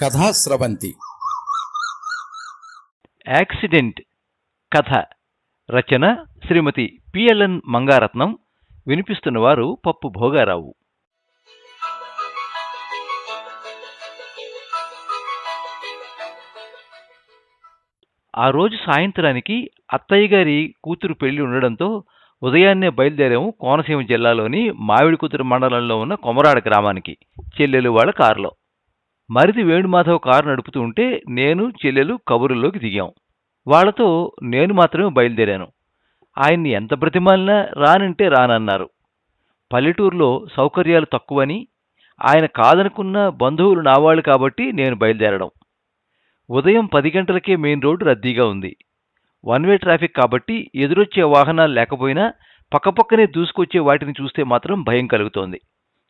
Kathasravanthi accident కథ రచన శ్రీమతి PLN Mangaratnam. వినిపిస్తున్నవారు పప్పు భోగారావు. ఆ రోజు సాయంత్రానికి అత్తయ్య గారి కూతురు పెళ్లి ఉండడంతో ఉదయాన్నే బయలుదేరాము కోనసీమ జిల్లాలోని మామిడికుదురు మండలంలో ఉన్న కొమరాడ గ్రామానికి చెల్లెలు వాళ్ళ కారులో. మరిది వేణుమాధవ్ కారు నడుపుతూ ఉంటే నేను చెల్లెలు కబుర్లోకి దిగాం. వాళ్లతో నేను మాత్రమే బయలుదేరాను. ఆయన్ని ఎంత బ్రతిమాలినా రానంటే రానన్నారు. పల్లెటూరులో సౌకర్యాలు తక్కువని, ఆయన కాదనుకున్న బంధువులు నావాళ్లు కాబట్టి నేను బయలుదేరడం. ఉదయం 10 గంటలకే మెయిన్ రోడ్డు రద్దీగా ఉంది. వన్ వే ట్రాఫిక్ కాబట్టి ఎదురొచ్చే వాహనాలు లేకపోయినా పక్కపక్కనే దూసుకొచ్చే వాటిని చూస్తే మాత్రం భయం కలుగుతోంది.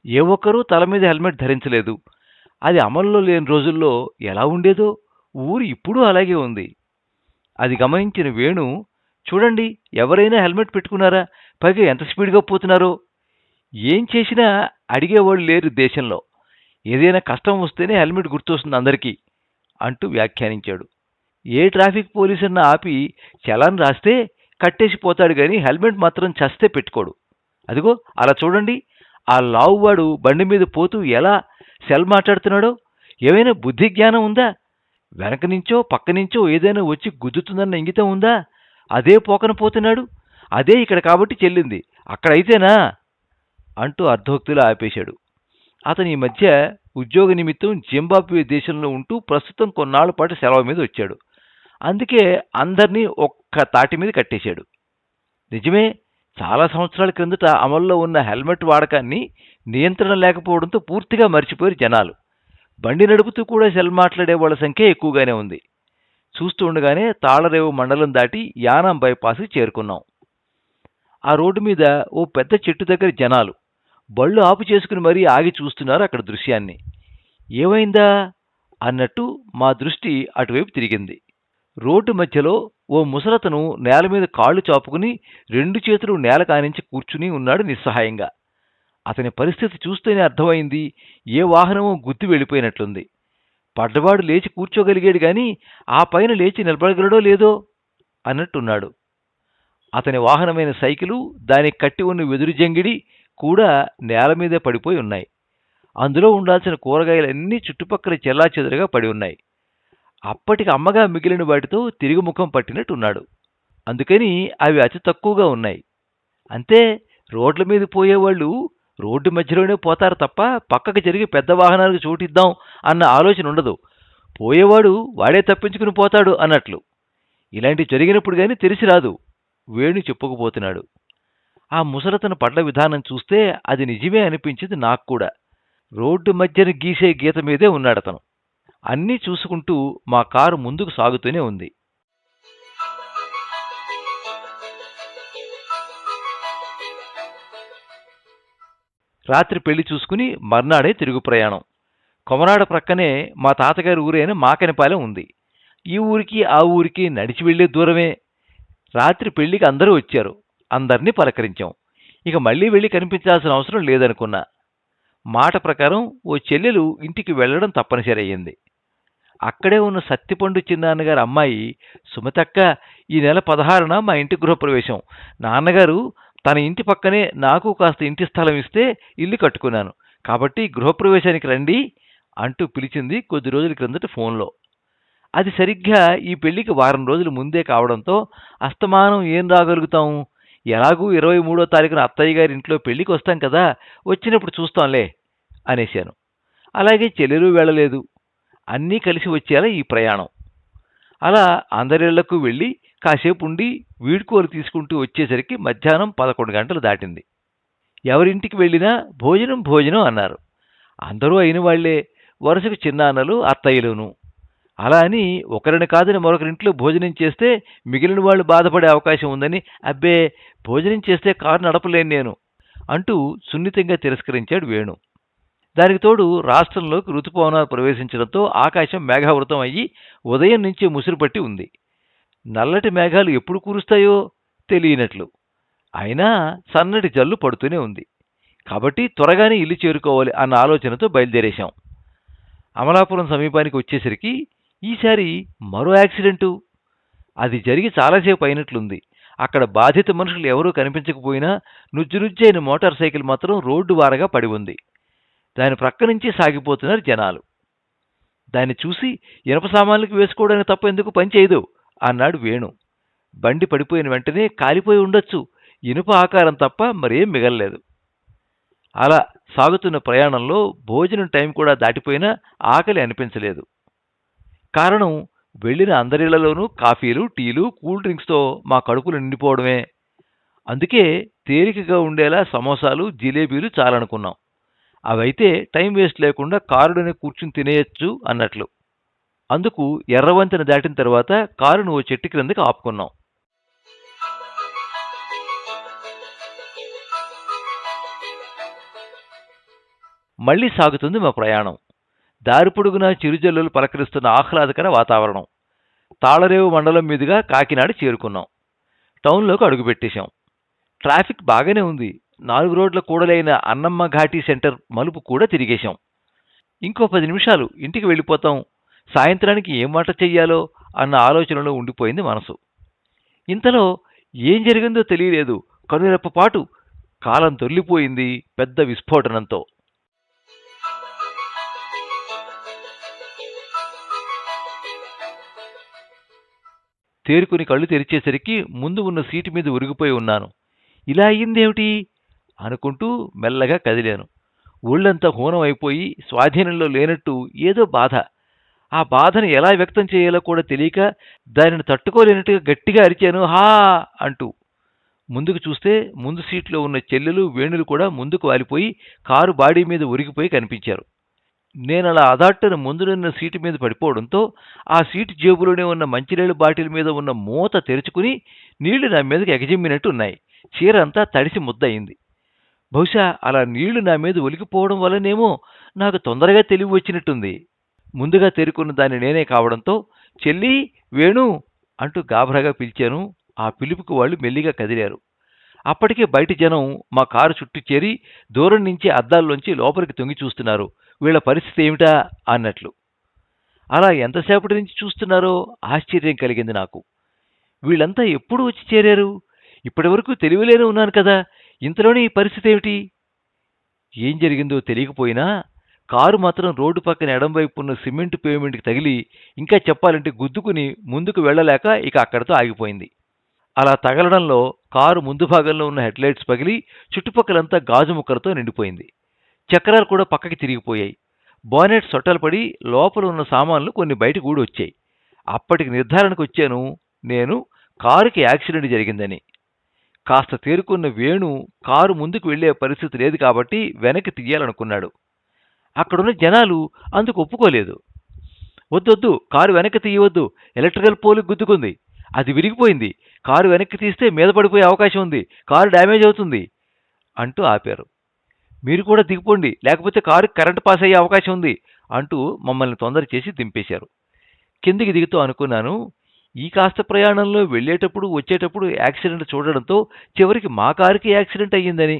ఏ ఒక్కరూ తల మీద హెల్మెట్ ధరించలేదు. అది అమల్లో లేని రోజుల్లో ఎలా ఉండేదో ఊరు ఇప్పుడూ అలాగే ఉంది. అది గమనించిన వేణు, చూడండి ఎవరైనా హెల్మెట్ పెట్టుకున్నారా, పైగా ఎంత స్పీడ్గా పోతున్నారో, ఏం చేసినా అడిగేవాళ్ళు లేరు దేశంలో, ఏదైనా కష్టం వస్తేనే హెల్మెట్ గుర్తొస్తుంది అందరికీ అంటూ వ్యాఖ్యానించాడు. ఏ ట్రాఫిక్ పోలీసన్నా ఆపి చలాన్ రాస్తే కట్టేసి పోతాడు గాని హెల్మెట్ మాత్రం చస్తే పెట్టుకోడు. అదిగో అలా చూడండి, ఆ లావువాడు బండి మీద పోతూ ఎలా సెల్ మాట్లాడుతున్నాడో, ఏమైనా బుద్ధి జ్ఞానం ఉందా? వెనక నుంచో పక్క నుంచో ఏదైనా వచ్చి గుద్దుతుందన్న ఇంగితం ఉందా? అదే పోకన పోతున్నాడు. అదే ఇక్కడ కాబట్టి చెల్లింది, అక్కడైతేనా అంటూ అర్ధోక్తిలో ఆపేశాడు. అతని ఈ మధ్య ఉద్యోగ నిమిత్తం జింబాబ్వే దేశంలో ఉంటూ ప్రస్తుతం కొన్నాళ్ల పాటు సెలవు మీద వచ్చాడు. అందుకే అందర్నీ ఒక్క తాటి మీద కట్టేశాడు. నిజమే, చాలా సంవత్సరాల క్రిందట అమల్లో ఉన్న హెల్మెట్ వాడకాన్ని నియంత్రణ లేకపోవడంతో పూర్తిగా మర్చిపోయారు జనాలు. బండి నడుపుతూ కూడా సెల్ మాట్లాడే వాళ్ళ సంఖ్య ఎక్కువగానే ఉంది. చూస్తూ ఉండగానే తాళరేవు మండలం దాటి యానాం బైపాస్కి చేరుకున్నాం. ఆ రోడ్డు మీద ఓ పెద్ద చెట్టు దగ్గర జనాలు బళ్ళు ఆపు చేసుకుని మరీ ఆగి చూస్తున్నారు అక్కడ దృశ్యాన్ని. ఏమైందా అన్నట్టు మా దృష్టి అటువైపు తిరిగింది. రోడ్డు మధ్యలో ఓ ముసలతను నేల మీద కాళ్లు చాపుకుని 2 చేతులు నేల కానించి కూర్చుని ఉన్నాడు నిస్సహాయంగా. అతని పరిస్థితి చూస్తేనే అర్థమైంది, ఏ వాహనమో గుద్ది వెళ్ళిపోయినట్లుంది. పడ్డవాడు లేచి కూర్చోగలిగాడు గాని ఆ పైన లేచి నిలబడగలడో లేదో అన్నట్టున్నాడు. అతని వాహనమైన సైకిలు, దానికి కట్టి ఉన్న వెదురు జంగిడి కూడా నేల మీదే పడిపోయి ఉన్నాయి. అందులో ఉండాల్సిన కూరగాయలన్నీ చుట్టుపక్కల చెల్లాచెదురుగా పడి ఉన్నాయి. అప్పటికి అమ్మగా మిగిలిన వాటితో తిరిగి ముఖం పట్టినట్టున్నాడు. అందుకని అవి అతి తక్కువగా ఉన్నాయి. అంతే, రోడ్ల మీద పోయేవాళ్ళు రోడ్డు మధ్యలోనే పోతారు తప్ప పక్కకు జరిగి పెద్ద వాహనాలకు చోటిద్దాం అన్న ఆలోచన ఉండదు. పోయేవాడు వాడే తప్పించుకుని పోతాడు అన్నట్లు. ఇలాంటి జరిగినప్పుడు గాని తెలిసి రాదు, వేణు చెప్పుకుపోతున్నాడు. ఆ ముసలతను పడ్డ విధానం చూస్తే అది నిజమే అనిపించింది నాకు కూడా. రోడ్డు మధ్యన గీసే గీత మీదే ఉన్నాడతను. అన్నీ చూసుకుంటూ మా కారు ముందుకు సాగుతూనే ఉంది. రాత్రి పెళ్లి చూసుకుని మర్నాడే తిరుగు ప్రయాణం. కొమరాడ ప్రక్కనే మా తాతగారి ఊరైన మాకనిపాలెం ఉంది. ఈ ఊరికి ఆ ఊరికి నడిచి వెళ్లే దూరమే. రాత్రి పెళ్లికి అందరూ వచ్చారు. అందర్నీ పలకరించాం. ఇక మళ్లీ వెళ్ళి కనిపించాల్సిన అవసరం లేదనుకున్నా. మాట ప్రకారం ఓ చెల్లెలు ఇంటికి వెళ్లడం తప్పనిసరి అయ్యింది. అక్కడే ఉన్న సత్తిపండు చిన్నాన్నగారి అమ్మాయి సుమతక్క, ఈ నెల 16న మా ఇంటి గృహప్రవేశం. నాన్నగారు తన ఇంటి పక్కనే నాకు కాస్త ఇంటి స్థలం ఇస్తే ఇల్లు కట్టుకున్నాను, కాబట్టి గృహప్రవేశానికి రండి అంటూ పిలిచింది కొద్ది రోజుల క్రిందట ఫోన్లో. అది సరిగ్గా ఈ పెళ్లికి వారం రోజుల ముందే కావడంతో అస్తమానం ఏం రాగలుగుతాం, ఎలాగూ 23వ తారీఖున అత్తయ్య గారి ఇంట్లో పెళ్లికి వస్తాం కదా, వచ్చినప్పుడు చూస్తాంలే అనేశాను. అలాగే చెల్లెలు వెళ్ళలేదు. అన్నీ కలిసి వచ్చేలా ఈ ప్రయాణం. అలా అందరిళ్లకు వెళ్ళి కాసేపు ఉండి వీడ్కోలు తీసుకుంటూ వచ్చేసరికి మధ్యాహ్నం 11 గంటలు దాటింది. ఎవరింటికి వెళ్ళినా భోజనం భోజనం అన్నారు. అందరూ అయిన వాళ్లే, వరుసకు చిన్నాన్నలు అత్తయ్యలును. అలా అని ఒకరిని కాదని మరొకరింట్లో భోజనం చేస్తే మిగిలిన వాళ్ళు బాధపడే అవకాశం ఉందని, అబ్బే భోజనం చేస్తే కారు నడపలేను నేను అంటూ సున్నితంగా తిరస్కరించాడు వేణు. దానికి తోడు రాష్ట్రంలోకి ఋతుపవనాలు ప్రవేశించడంతో ఆకాశం మేఘావృతం అయ్యి ఉదయం నుంచే ముసురు పట్టి ఉంది. నల్లటి మేఘాలు ఎప్పుడు కురుస్తాయో తెలియనట్లు. అయినా సన్నటి జల్లు పడుతూనే ఉంది. కాబట్టి త్వరగానే ఇల్లు చేరుకోవాలి అన్న ఆలోచనతో బయలుదేరేశాం. అమలాపురం సమీపానికి వచ్చేసరికి ఈసారి మరో యాక్సిడెంటు. అది జరిగి చాలాసేపు అయినట్లుంది. అక్కడ బాధిత మనుషులు ఎవరూ కనిపించకపోయినా నుజ్జునుజ్జైన మోటార్ సైకిల్ మాత్రం రోడ్డు వారగా పడి ఉంది. దాని ప్రక్క నుంచి సాగిపోతున్నారు జనాలు. దాన్ని చూసి ఇనప సామాన్లకు వేసుకోవడానికి తప్ప ఎందుకు పనిచేయదు అన్నాడు వేణు. బండి పడిపోయిన వెంటనే కాలిపోయి ఉండొచ్చు, ఇనుప ఆకారం తప్ప మరేం మిగల్లేదు. అలా సాగుతున్న ప్రయాణంలో భోజనం టైం కూడా దాటిపోయినా ఆకలి అనిపించలేదు. కారణం, వెళ్లిన అందరిళ్లలోనూ కాఫీలు, టీలు, కూల్ డ్రింక్స్తో మా కడుపులు నిండిపోవడమే. అందుకే తేలికగా ఉండేలా సమోసాలు, జిలేబీలు చాలనుకున్నాం. అవైతే టైం వేస్ట్ లేకుండా కారులోనే కూర్చుని తినేయచ్చు అన్నట్లు. అందుకు ఎర్రవంతెన దాటిన తర్వాత కారును ఓ చెట్టు క్రిందకి ఆపుకున్నాం. మళ్లీ సాగుతుంది మా ప్రయాణం. దారి పొడుగునా చిరుజల్లులు పలకరిస్తున్న ఆహ్లాదకర వాతావరణం. తాళరేవు మండలం మీదుగా కాకినాడ చేరుకున్నాం. టౌన్లోకి అడుగుపెట్టేశాం. ట్రాఫిక్ బాగానే ఉంది. 4 రోడ్ల కూడలైన అన్నమ్మ ఘాటీ సెంటర్ మలుపు కూడా తిరిగేశాం. ఇంకో 10 నిమిషాలు ఇంటికి వెళ్ళిపోతాం. సాయంత్రానికి ఏం వంట చెయ్యాలో అన్న ఆలోచనలో ఉండిపోయింది మనసు. ఇంతలో ఏం జరిగిందో తెలియలేదు. కనురెప్పపాటు కాలం దొర్లిపోయింది పెద్ద విస్ఫోటనంతో. తేరుకుని కళ్ళు తెరిచేసరికి ముందు ఉన్న సీటు మీద ఉరిగిపోయి ఉన్నాను. ఇలా అయ్యిందేమిటి అనుకుంటూ మెల్లగా కదిలాను. ఒళ్ళంతా హూనం అయిపోయి స్వాధీనంలో లేనట్టు ఏదో బాధ. ఆ బాధను ఎలా వ్యక్తం చేయాలో కూడా తెలియక దానిని తట్టుకోలేనట్టుగా గట్టిగా అరిచాను, హా అంటూ. ముందుకు చూస్తే ముందు సీట్లో ఉన్న చెల్లెలు, వేణులు కూడా ముందుకు వాలిపోయి కారు బాడీ మీద ఉరిగిపోయి కనిపించారు. నేనలా అదాట్టున ముందునున్న సీటు మీద పడిపోవడంతో ఆ సీటు జేబులోనే ఉన్న మంచినీళ్ళ బాటిల్ మీద ఉన్న మూత తెరుచుకుని నీళ్లు నా మీదకి ఎగజిమ్మినట్టు ఉన్నాయి. చీర అంతా తడిసి ముద్దయింది. బహుశా అలా నీళ్లు నా మీద ఒలికిపోవడం వల్లనేమో నాకు తొందరగా తెలివి వచ్చినట్టుంది. ముందుగా తేరుకున్న దాన్ని నేనే కావడంతో చెల్లి, వేణు అంటూ గాభరాగా పిలిచాను. ఆ పిలుపుకు వాళ్ళు మెల్లిగా కదిలారు. అప్పటికే బయట జనం మా కారు చుట్టూ చేరి దూరం నుంచి అద్దాల్లోంచి లోపలికి తొంగి చూస్తున్నారు. వీళ్ల పరిస్థితి ఏమిటా అన్నట్లు. అలా ఎంతసేపటి నుంచి చూస్తున్నారో ఆశ్చర్యం కలిగింది నాకు. వీళ్ళంతా ఎప్పుడు వచ్చి చేరారు? ఇప్పటివరకు తెలివిలేనే ఉన్నాను కదా, ఇంతలోనే ఈ పరిస్థితి ఏమిటి? ఏం జరిగిందో తెలియకపోయినా కారు మాత్రం రోడ్డు పక్కన ఎడంవైపు ఉన్న సిమెంట్ పేమెంట్కి తగిలి, ఇంకా చెప్పాలంటే గుద్దుకుని ముందుకు వెళ్లలేక ఇక అక్కడితో ఆగిపోయింది. అలా తగలడంలో కారు ముందు భాగంలో ఉన్న హెడ్లైట్స్ పగిలి చుట్టుపక్కలంతా గాజు ముక్కలతో నిండిపోయింది. చక్రాలు కూడా పక్కకి తిరిగిపోయాయి. బానెట్ సొట్టలపడి లోపల ఉన్న సామాన్లు కొన్ని బయటకు ఊడొచ్చాయి. అప్పటికి నిర్ధారణకు వచ్చాను నేను, కారుకి యాక్సిడెంట్ జరిగిందని. కాస్త తేరుకున్న వేణు కారు ముందుకు వెళ్లే పరిస్థితి లేదు కాబట్టి వెనక్కి తీయాలనుకున్నాడు. అక్కడున్న జనాలు అందుకు ఒప్పుకోలేదు. వద్దొద్దు, కారు వెనక్కి తీయవద్దు, ఎలక్ట్రికల్ పోల్కి గుద్దుకుంది, అది విరిగిపోయింది, కారు వెనక్కి తీస్తే మీద పడిపోయే అవకాశం ఉంది, కారు డ్యామేజ్ అవుతుంది అంటూ ఆపారు. మీరు కూడా దిగిపోండి, లేకపోతే కారుకి కరెంటు పాస్ అయ్యే అవకాశం ఉంది అంటూ మమ్మల్ని తొందర చేసి దింపేశారు. కిందికి దిగుతూ అనుకున్నాను, ఈ కాస్త ప్రయాణంలో వెళ్లేటప్పుడు వచ్చేటప్పుడు యాక్సిడెంట్ చూడడంతో చివరికి మా కారుకి యాక్సిడెంట్ అయ్యిందని.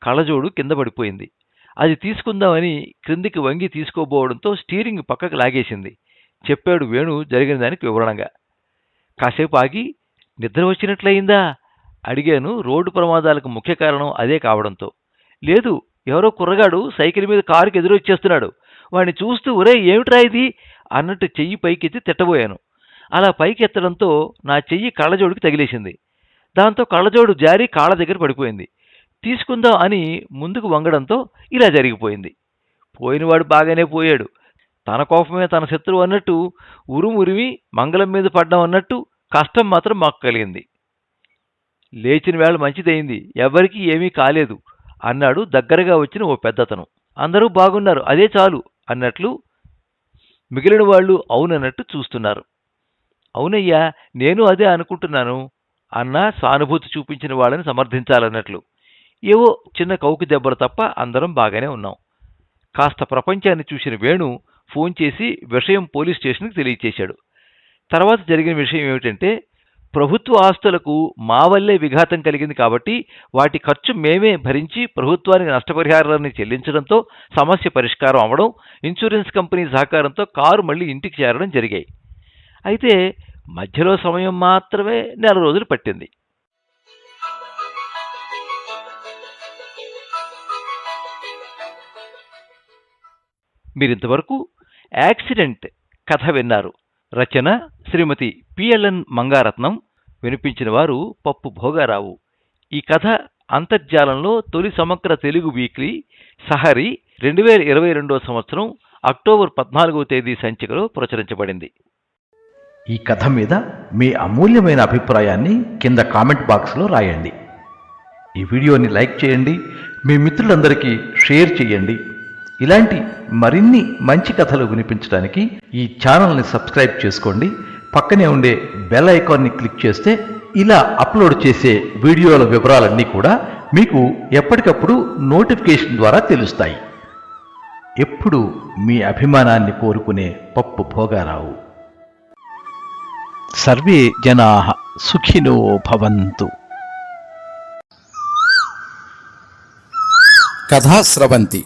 కళ్ళజోడు కింద పడిపోయింది. అది తీసుకుందామని క్రిందికి వంగి తీసుకోబోవడంతో స్టీరింగ్ పక్కకు లాగేసింది చెప్పాడు వేణు జరిగిన దానికి వివరణగా. కాసేపు ఆగి, నిద్ర వచ్చినట్లయిందా అడిగాను. రోడ్డు ప్రమాదాలకు ముఖ్య కారణం అదే కావడంతో. లేదు, ఎవరో కుర్రగాడు సైకిల్ మీద కారుకి ఎదురొచ్చేస్తున్నాడు, వాడిని చూస్తూ ఒరే ఏమిట్రా ఇది అన్నట్టు చెయ్యి పైకెత్తి తిట్టబోయాను. అలా పైకెత్తడంతో నా చెయ్యి కళ్ళజోడుకి తగిలేసింది. దాంతో కళ్ళజోడు జారి కాళ్ళ దగ్గర పడిపోయింది. తీసుకుందాం అని ముందుకు వంగడంతో ఇలా జరిగిపోయింది. పోయినవాడు బాగానే పోయాడు. తన కోపమే తన శత్రువు అన్నట్టు ఉరుమురిమి మంగళం మీద పడ్డం అన్నట్టు కష్టం మాత్రం మాకు కలిగింది. లేచిన వేళ మంచిదయింది, ఎవరికీ ఏమీ కాలేదు అన్నాడు దగ్గరగా వచ్చిన ఓ పెద్దతను. అందరూ బాగున్నారు, అదే చాలు అన్నట్లు మిగిలిన వాళ్ళు అవునన్నట్టు చూస్తున్నారు. అవునయ్యా, నేను అదే అనుకుంటున్నాను అన్నా సానుభూతి చూపించిన వాళ్ళని సమర్థించాలన్నట్లు. ఏవో చిన్న కౌకి దెబ్బలు తప్ప అందరం బాగానే ఉన్నాం. కాస్త ప్రపంచాన్ని చూసిన వేణు ఫోన్ చేసి విషయం పోలీస్ స్టేషన్కి తెలియచేశాడు. తర్వాత జరిగిన విషయం ఏమిటంటే, ప్రభుత్వ ఆస్తులకు మా వల్లే విఘాతం కలిగింది కాబట్టి వాటి ఖర్చు మేమే భరించి ప్రభుత్వానికి నష్టపరిహారాన్ని చెల్లించడంతో సమస్య పరిష్కారం అవ్వడం, ఇన్సూరెన్స్ కంపెనీ సహకారంతో కారు మళ్ళీ ఇంటికి చేరడం జరిగాయి. అయితే మధ్యలో సమయం మాత్రమే 4 రోజులు పట్టింది. మీరింతవరకు యాక్సిడెంట్ కథ విన్నారు. రచన శ్రీమతి పిఎల్ఎన్ మంగారత్నం. వినిపించిన వారు పప్పు భోగారావు. ఈ కథ అంతర్జాలంలో తొలి సమగ్ర తెలుగు వీక్లీ సహరి 2022 సంవత్సరం అక్టోబర్ 14వ తేదీ సంచికలో ప్రచురించబడింది. ఈ కథ మీద మీ అమూల్యమైన అభిప్రాయాన్ని కింద కామెంట్ బాక్స్లో రాయండి. ఈ వీడియోని లైక్ చేయండి, మీ మిత్రులందరికీ షేర్ చేయండి. ఇలాంటి మరిన్ని మంచి కథలు వినిపించడానికి ఈ ఛానల్ని సబ్స్క్రైబ్ చేసుకోండి. పక్కనే ఉండే బెల్ ఐకాన్ని క్లిక్ చేస్తే ఇలా అప్లోడ్ చేసే వీడియోల వివరాలన్నీ కూడా మీకు ఎప్పటికప్పుడు నోటిఫికేషన్ ద్వారా తెలుస్తాయి. ఎప్పుడు మీ అభిమానాన్ని కోరుకునే పప్పు భోగారావు. సర్వే జనాః సుఖినో భవంతు. కథా స్రవంతి